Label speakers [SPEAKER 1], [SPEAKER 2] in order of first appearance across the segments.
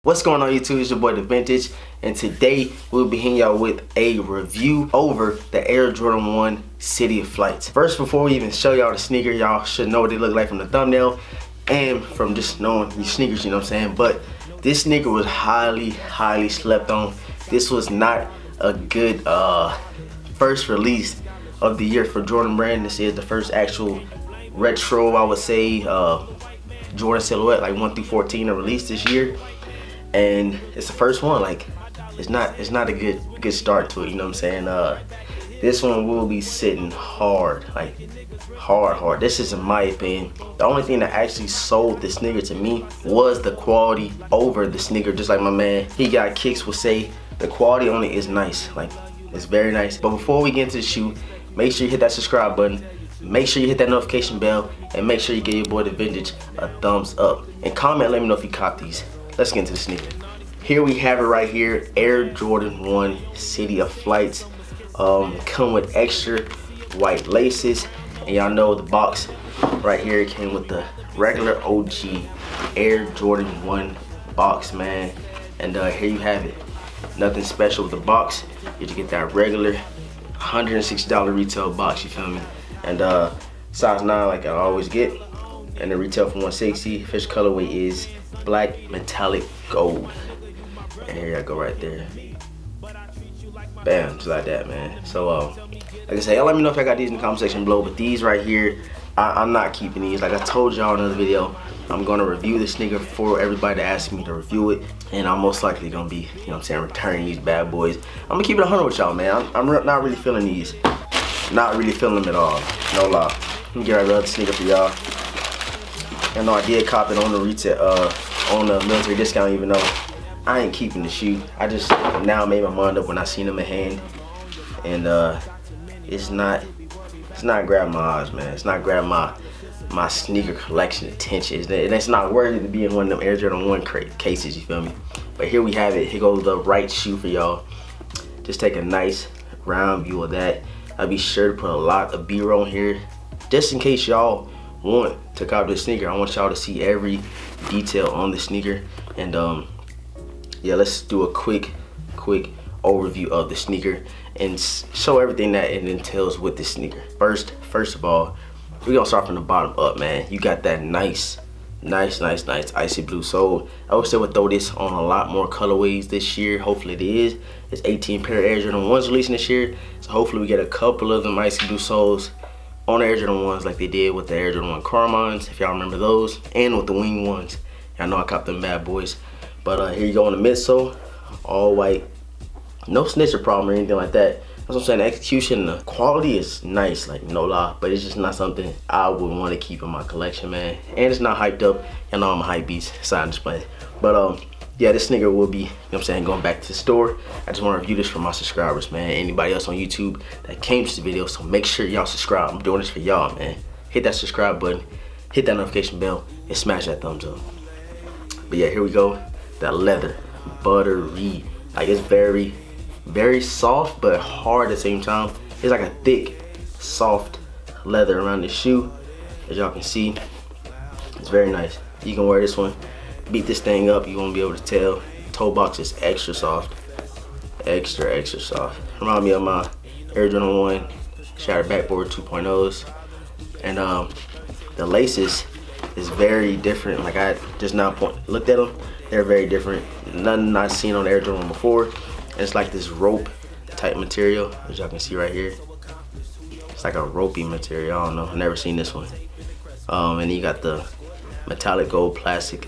[SPEAKER 1] What's going on YouTube? It's your boy The Vintage, and today we'll be hitting y'all with a review over the Air Jordan 1 City of Flights. First, before we even show y'all the sneaker, y'all should know what they look like from the thumbnail and from just knowing these sneakers, you know what I'm saying? But this sneaker was highly slept on. This was not a good first release of the year for Jordan brand. This is the first actual retro, I would say, Jordan silhouette, like 1 through 14 are released this year. And it's the first one. Like, it's not a good start to it, you know what I'm saying? This one will be sitting hard, like hard. This is in my opinion. The only thing that actually sold this sneaker to me was the quality over the sneaker. Just like my man, he got kicks, will say the quality on it is nice. Like, it's very nice. But before we get into the shoe, make sure you hit that subscribe button. Make sure you hit that notification bell, and make sure you give your boy The Vintage a thumbs up. And comment, let me know if you caught these. Let's get into the sneaker. Here we have it right here, Air Jordan 1 City of Flights. Come with extra white laces, and y'all know the box right here came with the regular OG Air Jordan 1 box, man. And here you have it. Nothing special with the box. You get that regular $160 retail box, you feel me? And size 9 like I always get. And the retail for $160. Fish colorway is black metallic gold. And here y'all go right there. Bam, just like that, man. So like I said, y'all let me know if I got these in the comment section below. But these right here, I'm not keeping these. Like I told y'all in another video, I'm gonna review this sneaker for everybody that asked me to review it. And I'm most likely gonna be, you know what I'm saying, returning these bad boys. I'm gonna keep it 100 with y'all, man. I'm not really feeling these. Not really feeling them at all. No lie. Let me get right another sneaker for y'all. I know I did cop it on the retail, on the military discount, even though I ain't keeping the shoe. I just now made my mind up when I seen them in hand, and it's not grabbing my eyes, man. It's not grabbing my sneaker collection attention. It's not worthy to be in one of them Air Jordan 1 cases, you feel me? But here we have it. Here goes the right shoe for y'all. Just take a nice round view of that. I'll be sure to put a lot of B-roll here, just in case y'all want to cop this sneaker. I want y'all to see every detail on the sneaker. And yeah, let's do a quick overview of the sneaker and show everything that it entails with this sneaker. First of all, we're gonna start from the bottom up, man. You got that nice icy blue sole. I wish they would throw this on a lot more colorways this year. Hopefully it is. It's 18 pair of Air Jordan 1s releasing this year, so hopefully we get a couple of them icy blue soles on Air Jordan 1s like they did with the Air Jordan 1 Carmines, if y'all remember those, and with the wing ones. Y'all know I copped them bad boys. But here you go on the midsole, all white. No snitcher problem or anything like that. That's what I'm saying. The execution, the quality is nice, like no lie, but it's just not something I would want to keep in my collection, man. And it's not hyped up. Y'all know I'm a hype beast, so I'm just playing. But yeah, this sneaker will be, you know what I'm saying, going back to the store. I just want to review this for my subscribers, man. Anybody else on YouTube that came to this video, so make sure y'all subscribe. I'm doing this for y'all, man. Hit that subscribe button, hit that notification bell, and smash that thumbs up. But yeah, here we go. That leather, buttery, like it's very soft but hard at the same time. It's like a thick, soft leather around the shoe, as y'all can see. It's very nice. You can wear this one, beat this thing up, you won't be able to tell. Toe box is extra soft, extra soft. Remind me of my Air Jordan 1 Shattered Backboard 2.0s. And the laces is very different. Like I just now looked at them, they're very different. Nothing I've seen on Air Jordan before. And it's like this rope type material, as y'all can see right here. It's like a ropey material. I don't know, I've never seen this one. And then you got the metallic gold plastic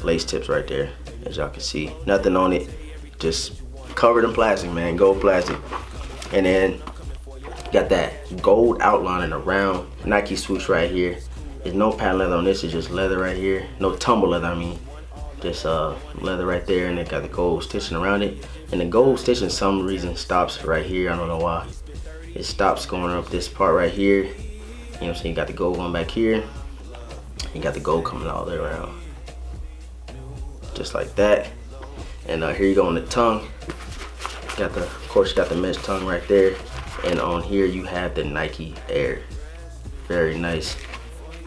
[SPEAKER 1] lace tips right there, as y'all can see. Nothing on it, just covered in plastic, man, gold plastic. And then got that gold outlining around Nike swoosh right here. There's no patent leather on this, it's just leather right here. No tumble leather, I mean. Just leather right there, and it got the gold stitching around it. And the gold stitching, some reason, stops right here. I don't know why. It stops going up this part right here. You know what I'm saying? You got the gold going back here. You got the gold coming all the way around. Just like that. And here you go on the tongue. Got the, of course, you got the mesh tongue right there. And on here you have the Nike Air. Very nice.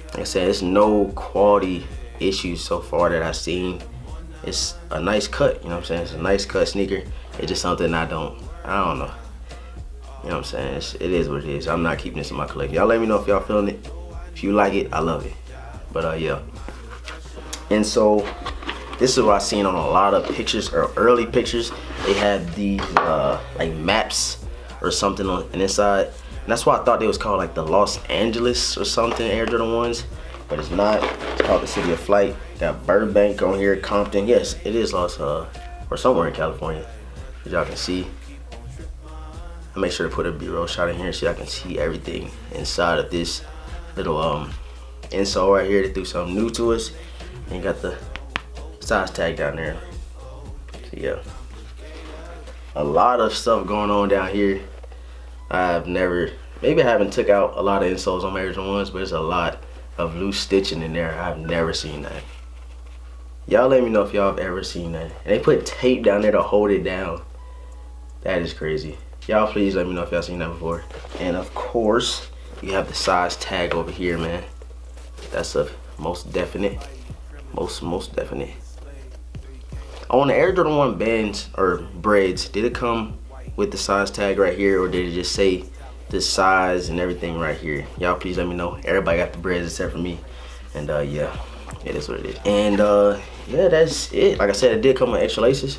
[SPEAKER 1] Like I said, there's no quality issues so far that I've seen it's a nice cut, you know what I'm saying? It's a nice cut sneaker. It's just something I don't know. You know what I'm saying? It is what it is. I'm not keeping this in my collection. Y'all let me know if y'all feeling it. If you like it, I love it. But yeah. And so this is what I seen on a lot of pictures or early pictures. They had these like maps or something on the inside. And that's why I thought they was called like the Los Angeles or something Air Jordan 1s. But it's not. It's called the City of Flight. Got Burbank on here, Compton. Yes, it is Los or somewhere in California. As y'all can see. I make sure to put a B-roll shot in here so I can see everything inside of this little insole right here. They threw something new to us. And got the size tag down there. So yeah, a lot of stuff going on down here. Maybe I haven't took out a lot of insoles on my Air Jordan 1s, but there's a lot of loose stitching in there. I've never seen that. Y'all let me know if y'all have ever seen that. And they put tape down there to hold it down. That is crazy. Y'all please let me know if y'all seen that before. And of course, you have the size tag over here, man. That's a most definite. Most definite. On the Air Jordan 1 bands or braids, did it come with the size tag right here, or did it just say the size and everything right here? Y'all please let me know. Everybody got the braids except for me. And yeah, it is what it is. And yeah, that's it. Like I said, it did come with extra laces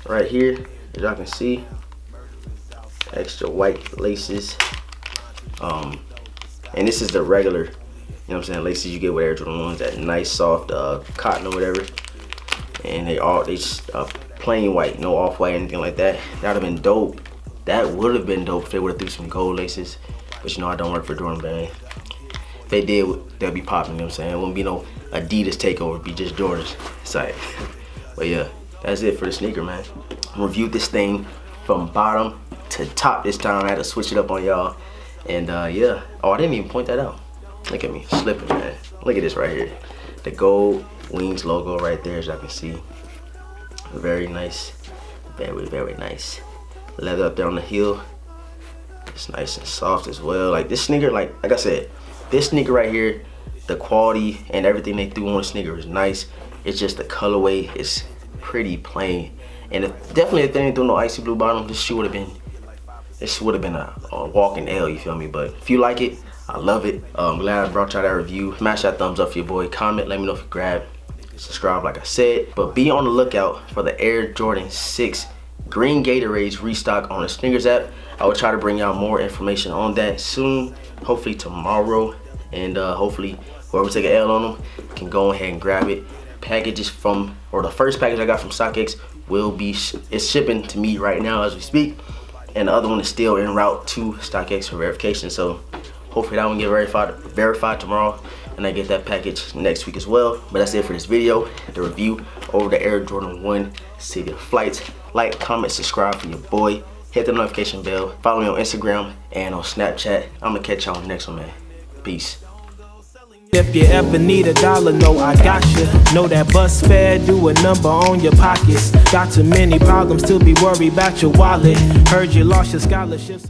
[SPEAKER 1] right here, as y'all can see. Extra white laces. And this is the regular, you know what I'm saying, laces you get with Air Jordan 1s, that nice soft cotton or whatever. And they just plain white, no off-white or anything like that. That would have been dope. That would have been dope if they would have threw some gold laces. But you know, I don't work for Jordan Brand. If they did, they'll be popping, you know what I'm saying? It wouldn't be no Adidas takeover, it'd be just Jordans. Sorry. But yeah, that's it for the sneaker, man. Reviewed this thing from bottom to top this time. I had to switch it up on y'all. And yeah. Oh, I didn't even point that out. Look at me slipping, man. Look at this right here. The gold wings logo right there, as y'all can see. Very nice. Very nice. Leather up there on the heel. It's nice and soft as well. Like this sneaker, like I said, this sneaker right here, the quality and everything they threw on the sneaker is nice. It's just the colorway is pretty plain. And definitely if they didn't throw no icy blue bottom, this shoe would have been a walking L, you feel me? But if you like it, I love it. I'm glad I brought y'all that review. Smash that thumbs up for your boy. Comment, let me know if you grab. Subscribe like I said. But be on the lookout for the Air Jordan 6 Green Gatorades restock on the Sneakers app. I will try to bring y'all more information on that soon. Hopefully tomorrow. And hopefully whoever take an L on them can go ahead and grab it. Packages from, or the first package I got from StockX is shipping to me right now as we speak. And the other one is still en route to StockX for verification. So hopefully that one get verified tomorrow, and I get that package next week as well. But that's it for this video, the review over the Air Jordan 1 City of Flights. Like, comment, subscribe for your boy. Hit the notification bell. Follow me on Instagram and on Snapchat. I'm gonna catch y'all on the next one, man. Peace.
[SPEAKER 2] If you ever need $1, know I got you. Know that bus fare, do a number on your pockets. Got too many problems to be worried about your wallet. Heard you lost your scholarships.